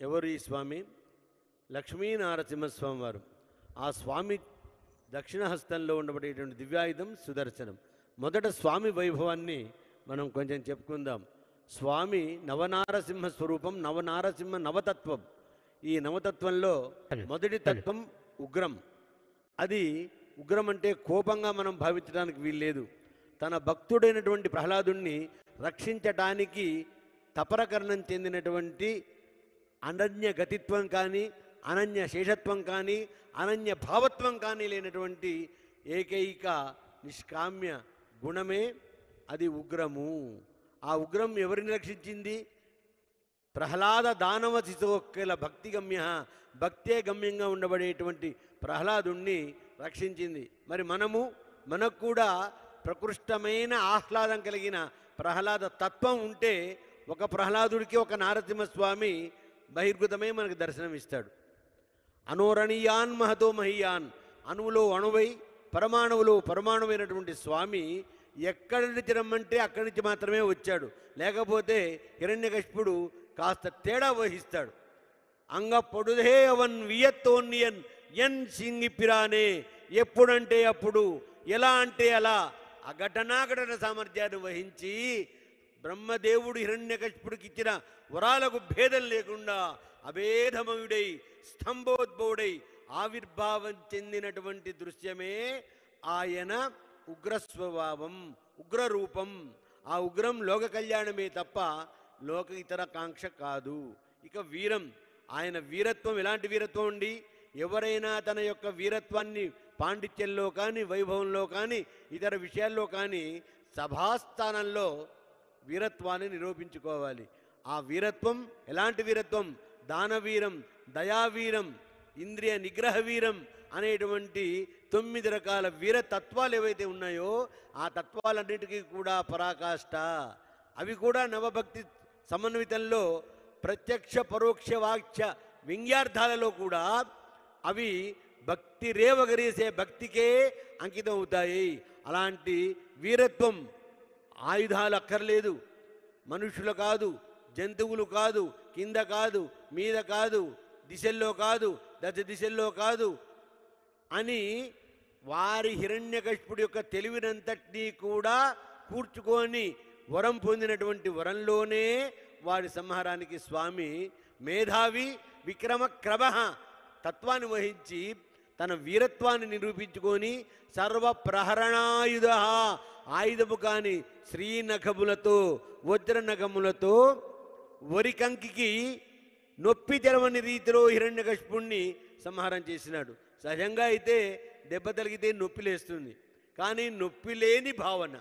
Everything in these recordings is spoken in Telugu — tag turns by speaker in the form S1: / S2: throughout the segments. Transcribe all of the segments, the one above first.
S1: ఎవరు ఈ స్వామి? లక్ష్మీ నారసింహస్వామి వారు. ఆ స్వామి దక్షిణ హస్తంలో ఉండబడేటువంటి దివ్యాయుధం సుదర్శనం. మొదట స్వామి వైభవాన్ని మనం కొంచెం చెప్పుకుందాం. స్వామి నవనారసింహ స్వరూపం, నవనారసింహ నవతత్వం. ఈ నవతత్వంలో మొదటి తత్వం ఉగ్రం. అది ఉగ్రం అంటే కోపంగా మనం భావించడానికి వీల్లేదు. తన భక్తుడైనటువంటి ప్రహ్లాదుణ్ణి రక్షించటానికి తపరకరణం చెందినటువంటి అనన్య గతిత్వం కానీ, అనన్య శేషత్వం కానీ, అనన్య భావత్వం కానీ లేనటువంటి ఏకైక నిష్కామ్య గుణమే అది ఉగ్రము. ఆ ఉగ్రం ఎవరిని రక్షించింది? ప్రహ్లాద దానవ శిశోక్కిల భక్తిగమ్య, భక్తే గమ్యంగా ఉండబడేటువంటి ప్రహ్లాదుణ్ణి రక్షించింది. మరి మనకు కూడా ప్రకృష్టమైన ఆహ్లాదం కలిగిన ప్రహ్లాద తత్వం ఉంటే ఒక ప్రహ్లాదుడికి ఒక నారసింహస్వామి బహిర్గతమై మనకు దర్శనమిస్తాడు. అనోరణీయాన్ మహతో మహీయాన్, అణువులో అణువై పరమాణువులో పరమాణువైనటువంటి స్వామి ఎక్కడి నుంచి రమ్మంటే అక్కడి నుంచి మాత్రమే వచ్చాడు. లేకపోతే హిరణ్యకశిపుడు కాస్త తేడా వహిస్తాడు. అంగ పొడుదే అవన్ వియత్తోన్యన్ ఎన్ సింగిపిరానే, ఎప్పుడంటే అప్పుడు, ఎలా అంటే అలా అఘటనాఘటన సామర్థ్యాన్ని వహించి బ్రహ్మదేవుడు హిరణ్యకశిపుడికి ఇచ్చిన వరాలకు భేదం లేకుండా అభేదమయుడై స్తంభోద్భవుడై ఆవిర్భావం చెందినటువంటి దృశ్యమే ఆయన ఉగ్రస్వభావం, ఉగ్రరూపం. ఆ ఉగ్రం లోక కళ్యాణమే తప్ప లోక ఇతర కాంక్ష కాదు. ఇక వీరం, ఆయన వీరత్వం ఎలాంటి వీరత్వం అండి? ఎవరైనా తన యొక్క వీరత్వాన్ని పాండిత్యంలో కానీ, వైభవంలో కానీ, ఇతర విషయాల్లో కానీ సభాస్థానంలో వీరత్వాన్ని నిరూపించుకోవాలి. ఆ వీరత్వం ఎలాంటి వీరత్వం? దానవీరం, దయావీరం, ఇంద్రియ నిగ్రహ వీరం అనేటువంటి 9 రకాల వీరతత్వాలు ఏవైతే ఉన్నాయో ఆ తత్వాలన్నిటికీ కూడా పరాకాష్ట. అవి కూడా నవభక్తి సమన్వితంలో ప్రత్యక్ష పరోక్ష వాక్య వ్యంగ్యార్థాలలో కూడా అవి భక్తి రేవగరీసే భక్తికే అంకితం అవుతాయి. అలాంటి వీరత్వం ఆయుధాలు అక్కర్లేదు, మనుషులు కాదు, జంతువులు కాదు, కింద కాదు, మీద కాదు, దిశల్లో కాదు, దశ దిశల్లో కాదు అని వారి హిరణ్యకశిపుడి యొక్క తెలివినంతటినీ కూడా కూర్చుకొని వరం పొందినటువంటి వరంలోనే వారి సంహారానికి స్వామి మేధావి విక్రమక్రమ తత్వాన్ని వహించి తన వీరత్వాన్ని నిరూపించుకొని సర్వప్రహరణాయుధ, ఆయుధము కాని శ్రీనఖములతో వజ్రనఖములతో వరికంకి నొప్పి తెరవని రీతిలో హిరణ్యకశిపుణ్ణి సంహారం చేసినాడు. సహజంగా అయితే దెబ్బ తగిలితే నొప్పి లేస్తుంది, కానీ నొప్పి లేని భావన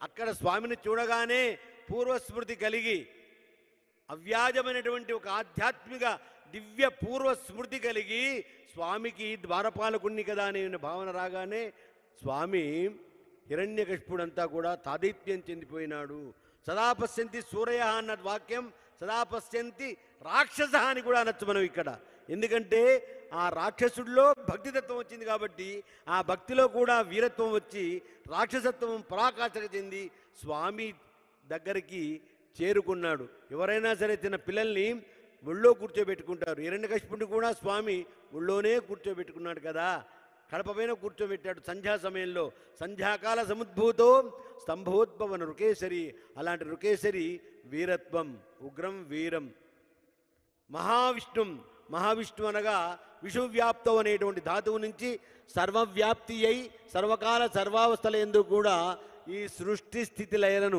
S1: అక్కడ స్వామిని చూడగానే పూర్వస్మృతి కలిగి అవ్యాజమైనటువంటి ఒక ఆధ్యాత్మిక దివ్య పూర్వస్మృతి కలిగి స్వామికి ద్వారపాలకుణ్ణి కదా అనే భావన రాగానే స్వామి హిరణ్యకశిపుడంతా కూడా తాదైత్యం చెందిపోయినాడు. సదా పశ్యంతి సూరయ అన్న వాక్యం సదా పశ్యంతి రాక్షస అని కూడా అనొచ్చు మనం ఇక్కడ. ఎందుకంటే ఆ రాక్షసుడిలో భక్తితత్వం వచ్చింది కాబట్టి ఆ భక్తిలో కూడా వీరత్వం వచ్చి రాక్షసత్వం పరాకాష్ఠకు చెంది స్వామి దగ్గరికి చేరుకున్నాడు. ఎవరైనా సరే చిన్న పిల్లల్ని ఒళ్ళో కూర్చోబెట్టుకుంటారు. హిరణ్యకశిపుడిని కూడా స్వామి ఒళ్ళోనే కూర్చోబెట్టుకున్నాడు కదా, కడప పైన కూర్చోబెట్టాడు సంధ్యా సమయంలో. సంధ్యాకాల సముద్భూతో స్తంభోద్భవన రుకేశరి, అలాంటి రుకేశరి వీరత్వం, ఉగ్రం వీరం. మహావిష్ణు అనగా విషువ్యాప్తం అనేటువంటి ధాతువు నుంచి సర్వవ్యాప్తి అయి సర్వకాల సర్వావస్థల యందు కూడా ఈ సృష్టి స్థితి లయలను